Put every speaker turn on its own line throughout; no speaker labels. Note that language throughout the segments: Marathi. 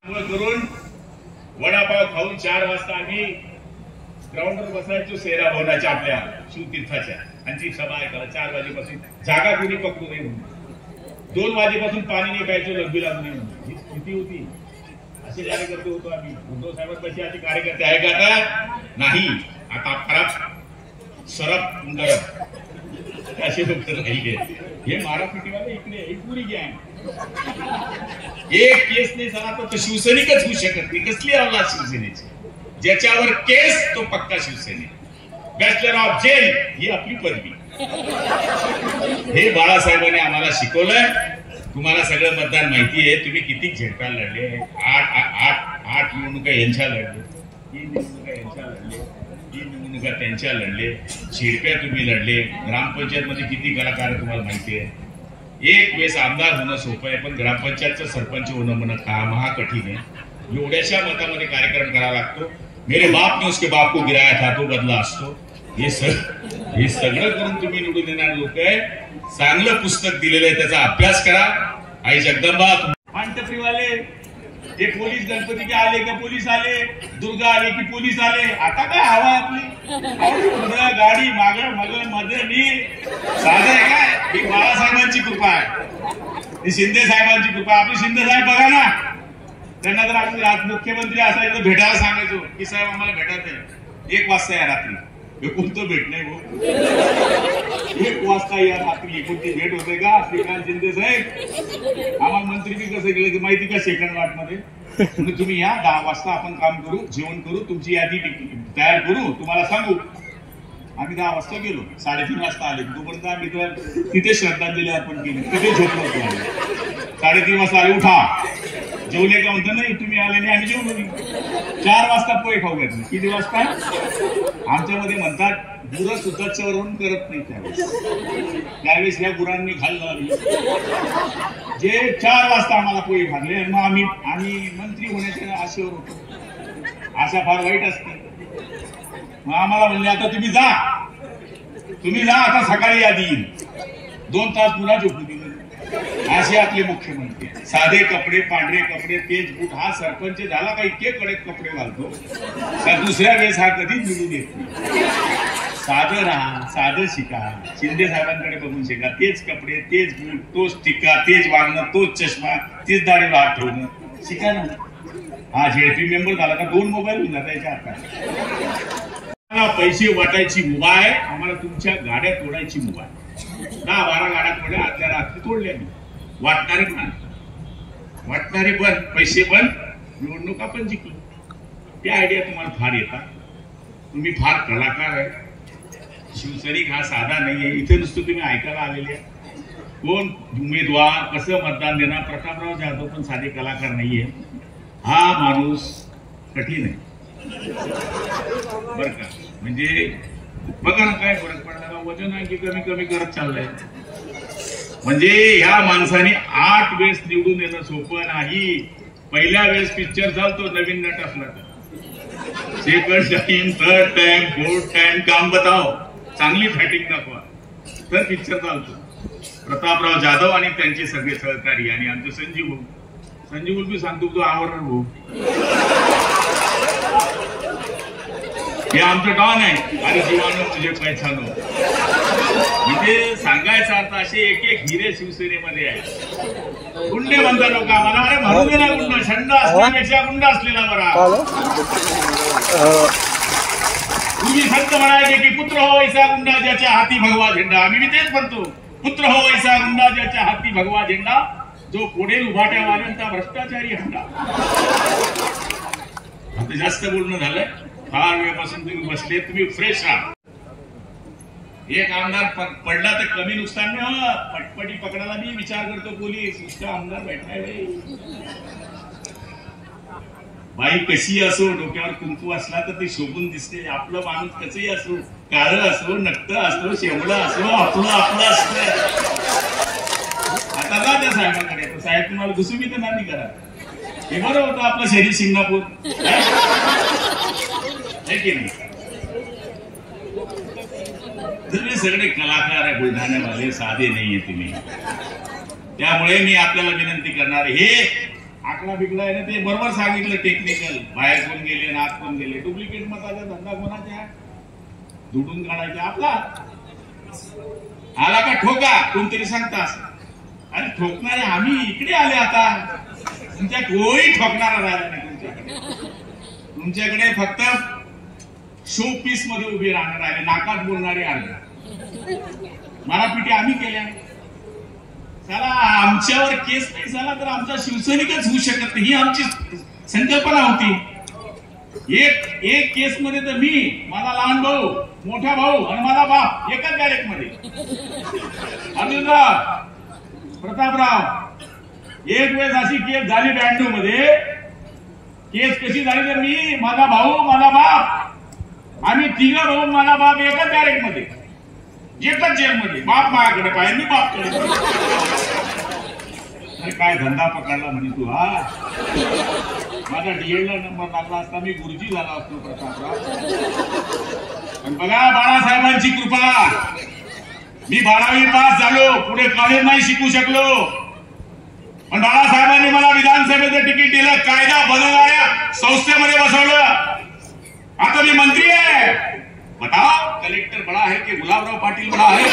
करून वडापाव खाऊन 4 वाजता आम्ही ग्राउंडवर बसायचो सेरा भवनाच्या आपल्या शिवतीर्थाच्या आणि ती सभा ऐकायला 4 वाजेपासून जागा कोणी पकडू नये म्हणून 2 वाजेपासून पाणी नाही प्यायचो लग्बी लागू नये म्हणून ही स्थिती होती. असे कार्यकर्ते होतो आम्ही. उद्धव साहेबांपाशी असे कार्यकर्ते आहे का आता? नाही. आता खराब सरप गरब असे लोक राहिले. हे महाराष्ट्रीवाले इकडे एक पुरी गँग एक केस नाही झाला तर शिवसैनिकच होऊ शकत नाही. कसली अवलाद शिवसेनेची? ज्याच्यावर केस तो पक्का शिवसैनिक. बॅचलर ऑफ जेल ही आपली पदवी. हे बाळासाहेबांनी आम्हाला शिकवलंय. तुम्हाला सगळं मतदान माहिती आहे. तुम्ही किती झेडप्या लढले. 8 निवडणुका यांच्या लढले, 3 निवडणुका यांच्या लढले, 3 निवडणुका त्यांच्या लढले, झेडप्या तुम्ही लढले. ग्रामपंचायत मध्ये किती कलाकार तुम्हाला माहिती आहे. एक वेळेस आमदार होणं सोपं आहे, पण ग्रामपंचायतचं सरपंच होणं म्हणणं महाकठीण आहे. एवढ्याशा मतामध्ये कार्यक्रम करावा लागतो. मेरे बाप ने उसके बाप को गिराया था तो बदला असतो. हे सगळं करून तुम्ही निवडून येणारे लोक आहे. चांगलं पुस्तक दिलेलं आहे, त्याचा अभ्यास करा. आई जगदंबा पानटपरीवाले जे पोलीस गणपती के आले का पोलीस आले, दुर्गा आले की पोलीस आले. आता काय हवा आपली गाडी माग मध्ये मी साधं आहे काय? ही बाळासाहेबांची कृपा आहे, ही शिंदे साहेबांची कृपा. आपली शिंदे साहेब बघा ना, त्यांना जर आम्ही मुख्यमंत्री असायचं भेटायला सांगायचो की साहेब आम्हाला भेटायचंय 1 वाजता या रात्री. हे कोणतं भेट नाही हो. 1 वाजता या रात्री कोणती भेट होते का? श्रीकांत शिंदे साहेब आम्हाला मंत्री बी कसं गेलं माहिती का? सेकंड वाट मध्ये तुम्ही या 10 वाजता आपण काम करू, जेवण करू, तुमची यादी तयार करू, तुम्हाला सांगू. आम्ही 10 वाजता गेलो, 3:30 वाजता आले. तोपर्यंत आम्ही तर तिथे श्रद्धांजली अर्पण केली, तिथे झोपलो होतो. 3:30 वाजता आले. उठा जेवले का? म्हणतो नाही तुम्ही आले नाही, आम्ही जेवलो. 4 वाजता पोहे खाऊ घेतले. किती वाजता? आमच्यामध्ये म्हणतात गुरं सुद्धा चवरून करत नाही. त्यावेळेस या गुरांनी खाल्लं आम्ही. जे 4 वाजता आम्हाला पोहे खाल्ले आणि मग आम्ही मंत्री होण्याच्या आशेवर होतो. आशा फार वाईट असते. मग आम्हाला म्हणले आता तुम्ही जा आता सकाळी यादी येईल. 2 तास पुन्हा झोपू दिलं. असे आपले मुख्यमंत्री. साधे कपडे, पांढरे कपडे, तेज बूट. हा सरपंच झाला का इतके कडक कपडे घालतो का दुसऱ्या वेळेस हा कधीच निवडून येत नाही. साधं राहा, साधं शिका. शिंदे साहेबांकडे बघून शिका. तेच कपडे, तेच बूट, तोच टिक्का, तेच वागणं, तोच चष्मा, तीच दाढीला हात ठेवणं शिका ना. हा जेपी मेंबर झाला का 2 मोबाईल होऊन जाता याच्या हातात. पैसे वाटायची मुभा आहे. आम्हाला तुमच्या गाड्या तोडायची मुभा आहे. 10-12 गाड्या तोडल्या, आदल्या रात्री तोडल्या. मी वाटणारे पण पैसे पण निवडणुका पण जिंकली. त्या आयडिया तुम्हाला फार येतात. तुम्ही फार कलाकार आहे. शिवसैनिक हा साधा नाहीये. इथे नुसतं तुम्ही ऐकायला आलेले आहे. कोण उमेदवार कसं मतदान देणार? प्रतापराव जाधव पण साधे कलाकार नाहीये. हा माणूस कठीण आहे बर का. म्हणजे बघा ना काय फरक पडला. वजन आणखी कमी करत चाललंय. म्हणजे ह्या माणसाने 8 वेळेस निवडून येणं सोपं नाही. पहिल्या वेळेस पिक्चर चालतो नवीन नट असला तर. Second time, third time, fourth time काम बताओ, चांगली फायटिंग दाखवा तर पिक्चर चालतो. प्रतापराव जाधव आणि त्यांचे सगळे सहकारी आणि आमचे संजीव बी सांगतो तो आवडणार भाऊ. हे आमचं डॉन आहे. अरे जीवानो तुझे पैसानो. म्हणजे सांगायचा अर्थ असे एक हिरे शिवसेनेमध्ये आहे. गुंडे म्हणतात लोक आम्हाला. अरे म्हणू दे ना गुंड. छंद असण्यापेक्षा गुंड असलेला बरा. तुम्ही संत म्हणायचे की पुत्र हो वैसा गुंडा ज्याच्या हाती भगवा झेंडा. आम्ही मी तेच म्हणतो. पुत्र हो वैसा गुंडा ज्याच्या हाती भगवा झेंडा, जो पुढे उभाट्या वाल्यांचा भ्रष्टाचारी हंडा. आता जास्त बोलणं झालंय. फार वेळापासून तुम्ही बसले. तुम्ही फ्रेश राहा. एक आमदार पडला तर कमी नुकसान नाही. पटपटी पकडायला मी विचार करतो पोलीस. उसका आमदार बैठाय. बाई कशी असो, डोक्यावर कुंकू असला तर ते शोभून दिसते. आपलं माणूस कसंही असो, काळं असो, नक्क असो, शेवळं असो, आपलं असतं. आता जा त्या साहेबांकडे. साहेब तुम्हाला घुसुमी तर नाही करा. हे बरं होतं आपलं शरीर सिंगापूर है की नाही. तुम्ही सगळे कलाकार आहे. बुलढाण्यावाले साधे नाहीये तुम्ही. त्यामुळे मी आपल्याला विनंती करणार. हे आकडा बिकडा आहे ना ते बरोबर सांगितलं टेक्निकल, बाहेर कोण गेले ना आत कोण गेले. डुप्लिकेट मताचा धंदा कोणाचा? दुडून काढायचा आपला. आला का ठोका, कोणतरी सांगतास. अरे ठोकणारे आम्ही इकडे आले आता, तुमच्या कोणी ठोकणारा राहिला नाही तुमच्याकडे. तुमच्याकडे फक्त शो पीस मध्ये उभे राहणार आहे, नाकात बोलणारे आले. मारापिटी आम्ही केल्या. चला आमच्यावर केस नाही झाला तर आमचा शिवसैनिकच होऊ शकत नाही, ही आमची संकल्पना होती. एक केस मध्ये तर मी, माझा लहान भाऊ, मोठा भाऊ आणि माझा बाप एकाच गॅरेज मध्ये. अर्जुनराव, प्रतापराव, एक वेळेस अशी केस झाली 92 मध्ये. केस कशी झाली तर मी, माझा भाऊ, माझा बाप, आम्ही तिघ भाऊ माझा बाप एकाच गॅरेज मध्ये, एकच जेलमध्ये. बाप माझ्याकडे पाहिजे, मी बापकडे. अरे काय धंदा पकडला म्हणे तू हा. माझा डीएड ला नंबर लागला असता मी गुरुजी झाला असतो प्रतापराव. पण बघा बाळासाहेबांची कृपा, मी 12वी पास झालो, पुढे कॉलेज नाही शिकू शकलो. पण बाळासाहेबांनी मला विधानसभेचं तिकीट दिलं, कायदा बनवणाऱ्या संस्थेमध्ये बसवलं. आता मी मंत्री आहे. बताओ कलेक्टर बड़ा है कि गुलाबराव पाटील बड़ा है?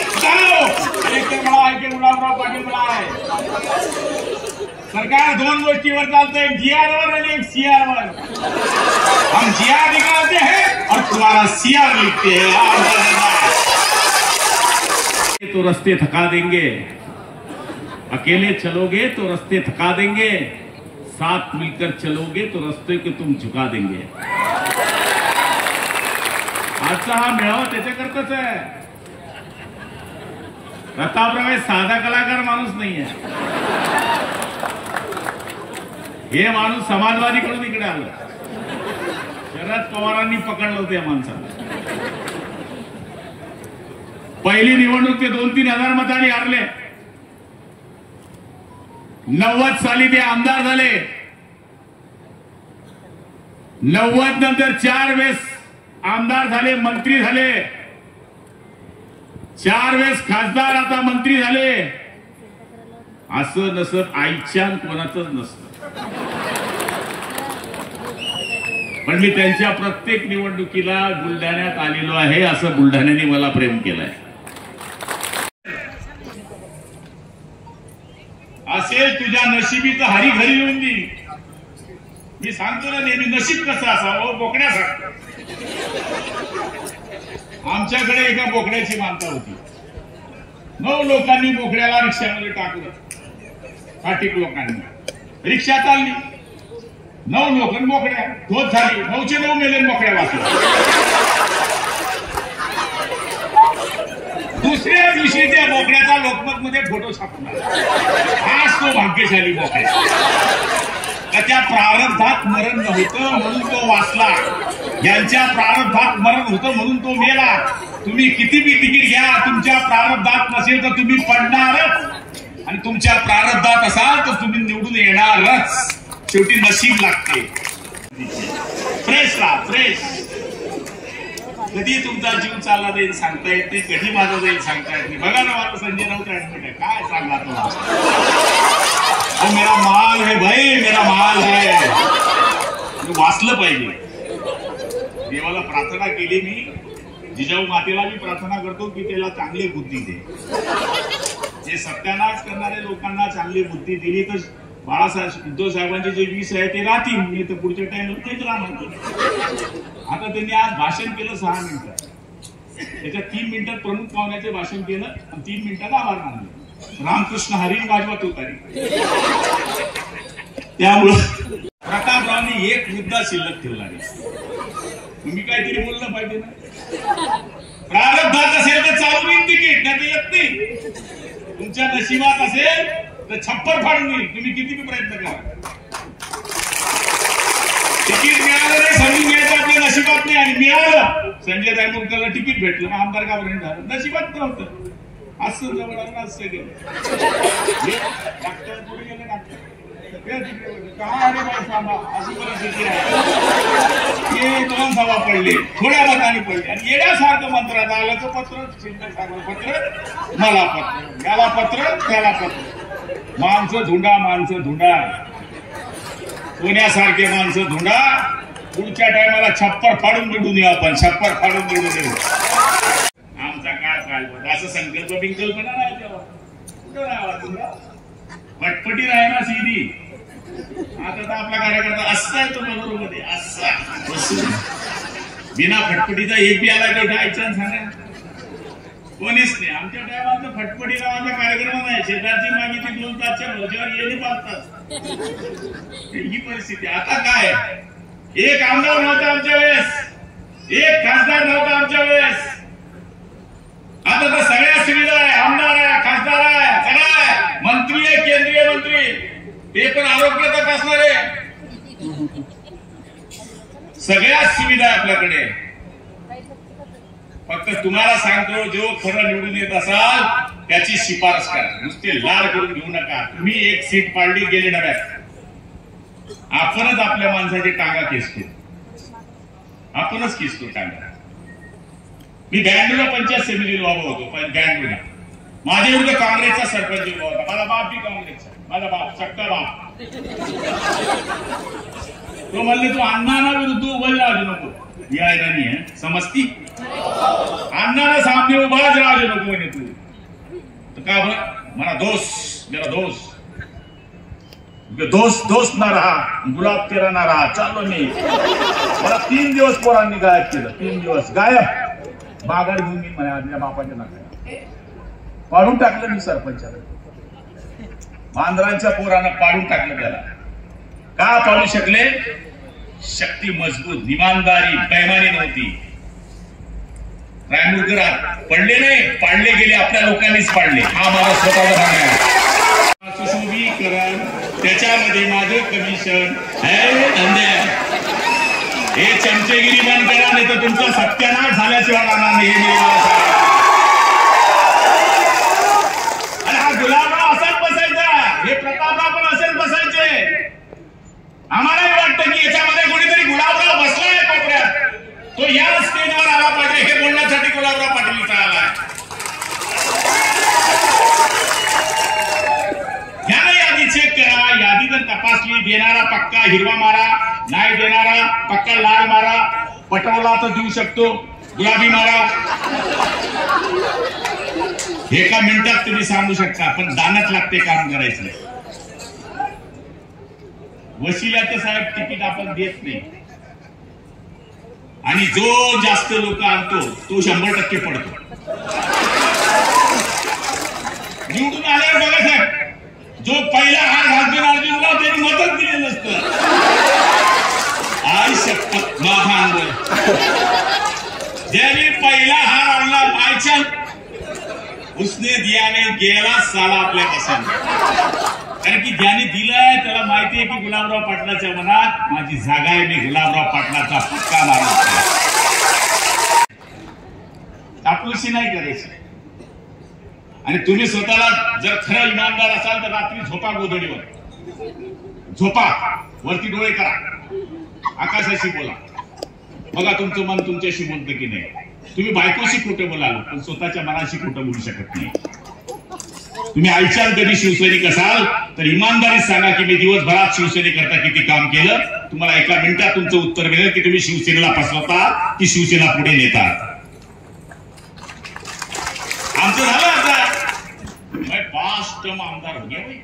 बताओ कलेक्टर बड़ा है कि गुलाबराव पाटील बड़ा है? सरकार दोन गोष्टीवर चालतंय, जीआर वर आणि एक सीआर वर. हम जीआर निकालते हैं और तुम्हारा सीआर लिखते हैं. तो रास्ते थका देंगे, अकेले चलोगे तो रास्ते थका देंगे, साथ मिलकर चलोगे तो रास्ते को तुम झुका देंगे. आजचा हा मेळावा त्याच्याकरताच आहे. प्रतापराव साधा कलाकार माणूस नाहीये. हे माणूस समाजवादीकडून इकडे आलं. शरद पवारांनी पकडलं होतं या माणसाला. पहिली निवडणूक ते 2-3 हजार मतांनी हारले. 90 साली ते आमदार झाले. 90 नंतर 4 वेळेस आमदार झाले, मंत्री झाले. 4 वेळेस खासदार, आता मंत्री झाले. असं नसत आईच्या कोणाचंच नसतं. पण मी त्यांच्या प्रत्येक निवडणुकीला बुलढाण्यात आलेलो आहे, असं बुलढाण्याने मला प्रेम केलंय. असेल तुझ्या नशिबी तर हरी घरी येऊन देईल. मी सांगतो ना नेहमी, नशीब कसं असावं बोकड्यासारखं. आमच्याकडे एका बोकड्याची मानता होती. 9 लोकांनी बोकड्याला रिक्षामध्ये टाकलं. 60 लोकांनी रिक्षा चालली. 9 लोक बोकड्या धोत झाली. 9चे 9 मेले, बोकड्या वाचल्या. दुसऱ्या दिवशी त्या बोकड्याचा लोकमत मध्ये फोटो छापला. हाच तो भाग्यशाली बोकड्या. त्याच्या प्रारब्धात मरण नव्हतं म्हणून तो वाचला. यांच्या प्रारब्धात मरण होतं म्हणून तो मेला. तुम्ही किती बी तिकीट घ्या, तुमच्या प्रारब्धात नसेल तर तुम्ही पडणारच, आणि तुमच्या प्रारब्धात असाल तर तुम्ही निवडून येणारच. शेवटी नशीब लागते. फ्रेश राहा, फ्रेश. कधी तुमचा जीव चालला जाईल सांगता येत नाही, कधी माझा जाईल सांगता येत नाही. बघा ना आता संजय राऊत ऍडमिट आहे, काय सांगा तो. मेरा माल है भाई, मेरा माल है. वाचलं पाहिजे. देवाला प्रार्थना केली मी, जिजाऊ मातेला मी प्रार्थना करतो की त्याला चांगली बुद्धी दे. जे सत्यानाश करणाऱ्या लोकांना चांगली बुद्धी दिली तर बाळासाहेब उद्धव साहेबांचे जे 20 आहे ते राहतील, मी तर पुढच्या टाइमला तेच राहणार. आता त्यांनी आज भाषण केलं 6 मिनिटं. त्याच्यात 3 मिनिटात प्रमुख पाहुण्याचे भाषण केलं आणि 3 मिनिटात आभार मानले. रामकृष्ण हरी वाजवत होता. त्यामुळं प्रतापरावनी एक मुद्दा शिल्लक ठेवला नाही. तुम्ही काहीतरी बोललं पाहिजे ना. प्रारब्धात असेल तर चालून येईल तिकीट, नाही तर येत नाही. तुमच्या नशिबात असेल तर छप्पर फाडून येईल. तुम्ही किती प्रयत्न करा. तिकीट मिळालं नाही समजून घ्यायचं आपल्या नशिबात नाही, आणि मिळालं. संजय रायमुरकरला तिकीट भेटलं, आमदार का पर्यंत झालं, नशिबात नव्हतं. असं जवळ असं गेलं. डॉक्टर पुढे गेलं, डॉक्टर काय अरे बाई सांगा अशी परिस्थिती आहे. हे 2 सभा पडले, थोड्या मताने पडले आणि येण्यासारखं मंत्रात आलं तर पत्र, शिंदे साहेब पत्र, मला पत्र, याला पत्र, त्याला पत्र. माणसं धुंडा, पुण्यासारखे माणसं धुंडा. पुढच्या टायमाला छप्पर फाडून निवडून येऊ आपण, छप्पर फाडून निवडून येऊ. आमचा काय काल असं संकल्प बिंकल्पना नाही तेव्हा कुठं राहावा तुला पटपटी राहिना सीधी. आता तर आपला कार्यकर्ता असा आहे तो बरोबर असा बिना फटपटीचा एक बी आला का ऐकून सांगा कोणीच नाही. आमच्या टायमात फटपटी नावाचा कार्यक्रम नाही. शेजारची मागितली 2 तासच्या भोजनावर येणे पाहतात. ही परिस्थिती. आता काय एक आमदार नव्हता आमच्या वेळेस, एक खासदार नव्हता आमच्या वेळेस. आता तर सगळ्या सुविधा आहे. आमदार आहे, खासदार आहे, सगळं आहे, मंत्री आहे, केंद्रीय मंत्री, ते पण आरोग्य तपासणारे, सगळ्या सुविधा आहे आपल्याकडे. फक्त तुम्हाला सांगतो जो खरं निवडून येत असाल त्याची शिफारस करा. नुसते लाड करून घेऊ नका. तुम्ही एक सीट पाडली गेले डब्यात. आपणच आपल्या माणसाची टांगा खेचतो, आपणच खेचतो टांगा. मी बँगलोरला पंचायत समितीला उभा होतो. पण बँगलोरला माझ्या विरुद्ध काँग्रेसचा सरपंच उभा होता. माझा बाप बी काँग्रेसचा, माझा बाप सक्का बाप. तो म्हणले तू अण्णांना विरुद्ध उभं राहू नको. यायला नाही आहे समजती. अण्णांना सामने उभाच राहू नको म्हणे तू. तर का बरं मला दोस्त, मेरा दोस्त दोस्त ना रहा, गुलाब तेरा ना रहा. चाललो मी. मला 3 दिवस पोरांनी गायब केलं. 3 दिवस गायब. बागाड घेऊन मी माझ्या बापाच्या नाकाला पाडून टाकलं. मी सरपंचाला मांजरांच्या पोरानं पाडून टाकलं. त्याला का पाडू शकले? शक्ती मजबूत, इमानदारी, बेईमानी नव्हती. रायमुरकर पडले नाही, पाडले गेले आपल्या लोकांनीच पाडले. हा माझा स्वतःचा भाग आहे. सुशोभीकरण त्याच्यामध्ये माझं कमिशन हे चमचेगिरी बंद करा, नाही तर तुमचा सत्यानाश झाल्याशिवाय राहणार नाही. आणि हा गुलाबराव असाच बसायचा, हे प्रतापराव पण असेच बसायचे. आम्हालाही वाटतं की याच्यामध्ये कोणीतरी गुलाबराव बसलाय कोपऱ्यात, तो या स्टेजवर आला पाहिजे. हे बोलण्यासाठी गुलाबराव पाटील इथं आला. यादी चेक करा. यादी जर तपासली, देणारा पक्का हिरवा मारा, नाही देणारा पक्का लाल मारा, पटवला तर देऊ शकतो, गुलाबी मारा. एका मिनिटात तुम्ही सांगू शकता. पण दानत लागते काम करायचं. वशिल्याचं साहेब तिकीट आपण देत नाही. आणि जो जास्त लोक आणतो तो 100% पडतो. निवडून आल्यावर बघा साहेब, जो पहिला हार घालतो अर्जुनला त्यांनी मतच दिले नसतं. आई शपथ माझा अंग ज्यांनी पहिला हार आणला बायच्या उसने दियाने गेला साला आपल्या पसंत. कारण की ज्याने दिलंय त्याला माहिती आहे की गुलाबराव पाटलाच्या मनात माझी जागा आहे. मी गुलाबराव पाटलाचा पक्का मारला. तापलूसी नाही करायची. आणि तुम्ही स्वतःला जर खरं इमानदार असाल तर रात्री झोपा गोधडीवर, झोपा, वरती डोळे करा, आकाशाशी बोला. बघा तुमचं मन तुमच्याशी बोलतं की नाही. तुम्ही बायकोशी खोटं बोलाल पण स्वतःच्या मनाशी खोटं बोलू शकत नाही. तुम्ही आयच्याल कधी शिवसैनिक असाल तर इमानदारीत सांगा की मी दिवसभरात शिवसेनेकरता किती काम केलं. तुम्हाला एका मिनिटात तुमचं उत्तर मिळेल की तुम्ही शिवसेनेला फसवता की शिवसेना पुढे नेता. आमचं झालं आता. मैं 5 टर्म आमदार हो गया भाई.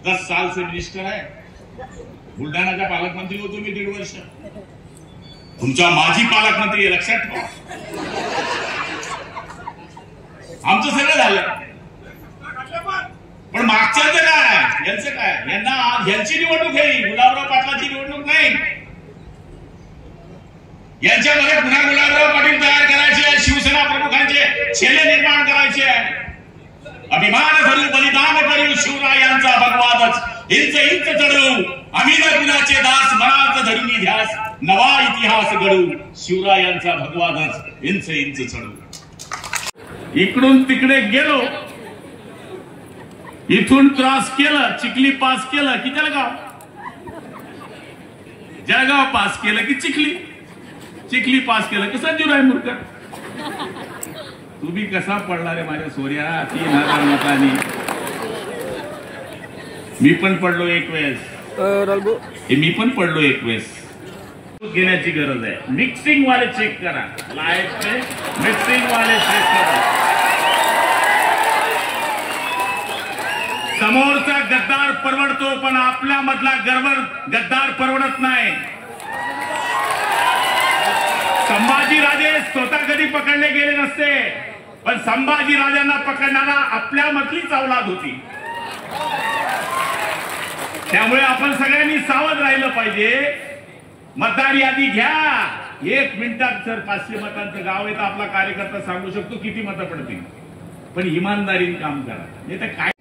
10 साल से मिनिस्टर है. बुलढाण्याचा पालकमंत्री होतो मी 1.5 वर्ष. तुमचा माजी पालकमंत्री लक्षात ठेवा. आमचं सगळं झालं. पण मागच्याचं काय, यांचं काय? यांची निवडणूक आहे, गुलाबराव पाटलाची निवडणूक नाही. यांच्यामध्ये पुन्हा गुलाबराव पाटील तयार करायचे, शिवसेना प्रमुखांचे छेले निर्माण करायचे. अभिमान धरू, बलिदान करू, शिवरायांचा भगवादच इंच इंच चढवू. आम्ही न कुणाचे दास, मनात धरून ध्यास, नवा इतिहास घडू. शिवरायांचा भगवादच इंच इंच चढवू. इकडून तिकडे गेलो इथून क्रॉस केलं, चिखली पास केलं की जळगाव, जळगाव पास केलं की चिखली, चिखली पास केलं की संजू रायमुरकर. तुम्ही कसा पडला रे माझ्या सोर्या, 3000 मतांनी. मी पण पडलो एक वेळेस, मी पण पडलो एक वेळेस. घेण्याची गरज आहे. मिक्सिंग वाले चेक करा, लाईफ में मिक्सिंग वाले चेक करा. समोरचा गद्दार परवडतो, पण आपल्या मधला गद्दार परवडत नाही. संभाजीराजे स्वतः कधी पकडले गेले नसते, पण संभाजी राजांना पकडणारा आपल्या मधलीच औलाद होती. त्यामुळे आपण सगळ्यांनी सावध राहिलं पाहिजे. मतदार यादी घ्या. 1 मिनिटात जर 500 मतांचं गाव आहे तर आपला कार्यकर्ता सांगू शकतो किती मतं पडतील, पण इमानदारीने काम करा. नाही तर काय